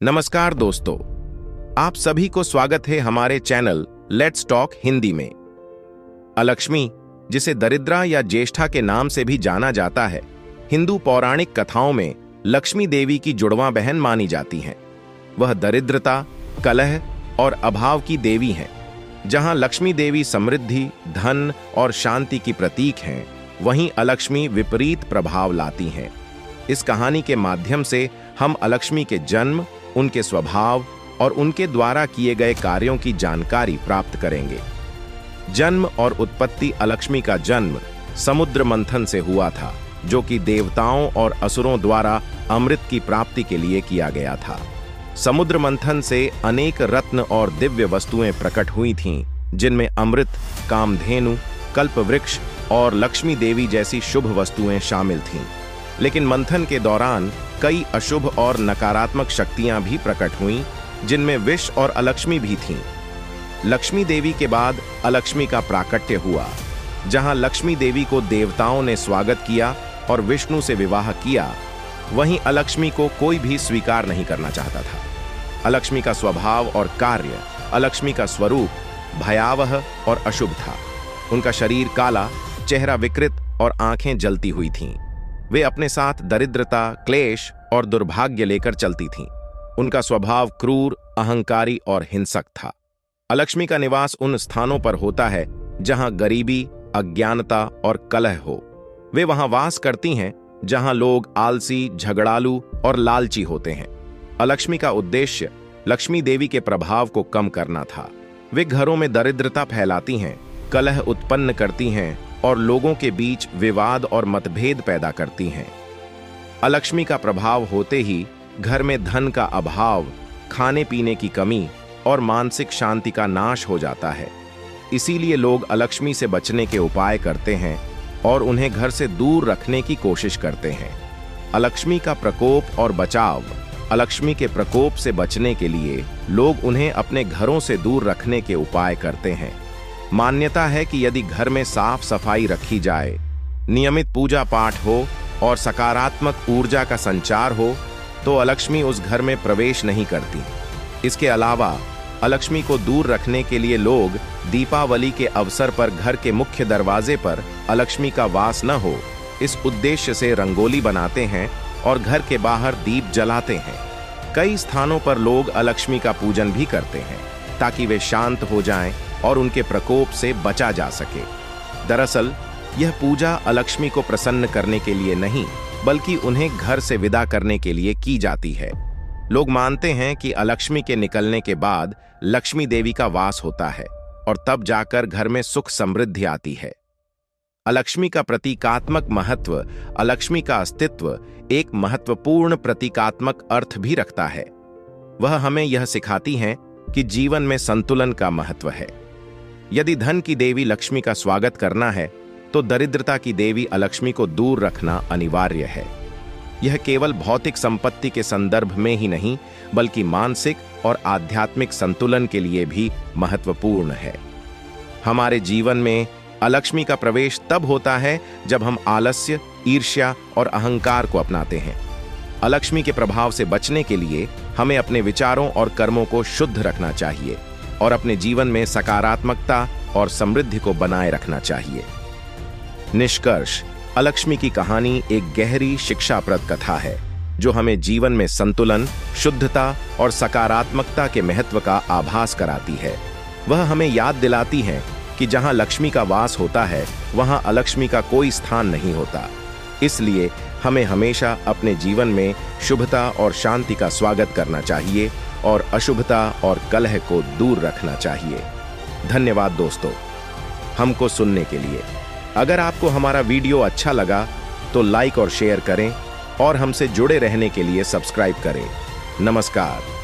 नमस्कार दोस्तों, आप सभी को स्वागत है हमारे चैनल लेट्स टॉक हिंदी में। अलक्ष्मी, जिसे दरिद्रा या ज्येष्ठा के नाम से भी जाना जाता है, हिंदू पौराणिक कथाओं में लक्ष्मी देवी की जुड़वां बहन मानी जाती हैं। वह दरिद्रता, कलह और अभाव की देवी हैं। जहां लक्ष्मी देवी समृद्धि, धन और शांति की प्रतीक हैं, वहीं अलक्ष्मी विपरीत प्रभाव लाती हैं। इस कहानी के माध्यम से हम अलक्ष्मी के जन्म, उनके स्वभाव और उनके द्वारा किए गए कार्यों की जानकारी प्राप्त करेंगे। जन्म और उत्पत्ति। अलक्ष्मी का जन्म समुद्र मंथन से हुआ था, जो कि देवताओं और असुरों द्वारा अमृत की प्राप्ति के लिए किया गया था। समुद्र मंथन से अनेक रत्न और दिव्य वस्तुएं प्रकट हुई थीं, जिनमें अमृत, कामधेनु, कल्पवृक्ष और लक्ष्मी देवी जैसी शुभ वस्तुएं शामिल थीं। लेकिन मंथन के दौरान कई अशुभ और नकारात्मक शक्तियां भी प्रकट हुईं, जिनमें विष और अलक्ष्मी भी थीं। लक्ष्मी देवी के बाद अलक्ष्मी का प्राकट्य हुआ। जहां लक्ष्मी देवी को देवताओं ने स्वागत किया और विष्णु से विवाह किया, वहीं अलक्ष्मी को कोई भी स्वीकार नहीं करना चाहता था। अलक्ष्मी का स्वभाव और कार्य, अलक्ष्मी का स्वरूप भयावह और अशुभ था। उनका शरीर काला, चेहरा विकृत और आंखें जलती हुई थीं। वे अपने साथ दरिद्रता, क्लेश और दुर्भाग्य लेकर चलती थीं। उनका स्वभाव क्रूर, अहंकारी और हिंसक था। अलक्ष्मी का निवास उन स्थानों पर होता है जहां गरीबी, अज्ञानता और कलह हो। वे वहां वास करती हैं जहां लोग आलसी, झगड़ालू और लालची होते हैं। अलक्ष्मी का उद्देश्य लक्ष्मी देवी के प्रभाव को कम करना था। वे घरों में दरिद्रता फैलाती हैं, कलह उत्पन्न करती हैं और लोगों के बीच विवाद और मतभेद पैदा करती हैं। अलक्ष्मी का प्रभाव होते ही घर में धन का अभाव, खाने पीने की कमी और मानसिक शांति का नाश हो जाता है। इसीलिए लोग अलक्ष्मी से बचने के उपाय करते हैं और उन्हें घर से दूर रखने की कोशिश करते हैं। अलक्ष्मी का प्रकोप और बचाव। अलक्ष्मी के प्रकोप से बचने के लिए लोग उन्हें अपने घरों से दूर रखने के उपाय करते हैं। मान्यता है कि यदि घर में साफ सफाई रखी जाए, नियमित पूजा पाठ हो और सकारात्मक ऊर्जा का संचार हो, तो अलक्ष्मी उस घर में प्रवेश नहीं करती। इसके अलावा अलक्ष्मी को दूर रखने के लिए लोग दीपावली के अवसर पर घर के मुख्य दरवाजे पर अलक्ष्मी का वास न हो, इस उद्देश्य से रंगोली बनाते हैं और घर के बाहर दीप जलाते हैं। कई स्थानों पर लोग अलक्ष्मी का पूजन भी करते हैं ताकि वे शांत हो जाएं और उनके प्रकोप से बचा जा सके। दरअसल यह पूजा अलक्ष्मी को प्रसन्न करने के लिए नहीं, बल्कि उन्हें घर से विदा करने के लिए की जाती है। लोग मानते हैं कि अलक्ष्मी के निकलने के बाद लक्ष्मी देवी का वास होता है और तब जाकर घर में सुख समृद्धि आती है। अलक्ष्मी का प्रतीकात्मक महत्व। अलक्ष्मी का अस्तित्व एक महत्वपूर्ण प्रतीकात्मक अर्थ भी रखता है। वह हमें यह सिखाती हैं कि जीवन में संतुलन का महत्व है। यदि धन की देवी लक्ष्मी का स्वागत करना है, तो दरिद्रता की देवी अलक्ष्मी को दूर रखना अनिवार्य है। यह केवल भौतिक संपत्ति के संदर्भ में ही नहीं, बल्कि मानसिक और आध्यात्मिक संतुलन के लिए भी महत्वपूर्ण है। हमारे जीवन में अलक्ष्मी का प्रवेश तब होता है जब हम आलस्य, ईर्ष्या और अहंकार को अपनाते हैं। अलक्ष्मी के प्रभाव से बचने के लिए हमें अपने विचारों और कर्मों को शुद्ध रखना चाहिए और अपने जीवन में सकारात्मकता और समृद्धि को बनाए रखना चाहिए। निष्कर्ष: अलक्ष्मी की कहानी एक गहरी शिक्षाप्रद कथा है, जो हमें जीवन में संतुलन, शुद्धता और सकारात्मकता के महत्व का आभास कराती है। वह हमें याद दिलाती है कि जहां लक्ष्मी का वास होता है, वहां अलक्ष्मी का कोई स्थान नहीं होता। इसलिए हमें हमेशा अपने जीवन में शुभता और शांति का स्वागत करना चाहिए और अशुभता और कलह को दूर रखना चाहिए। धन्यवाद दोस्तों, हमको सुनने के लिए। अगर आपको हमारा वीडियो अच्छा लगा तो लाइक और शेयर करें और हमसे जुड़े रहने के लिए सब्सक्राइब करें। नमस्कार।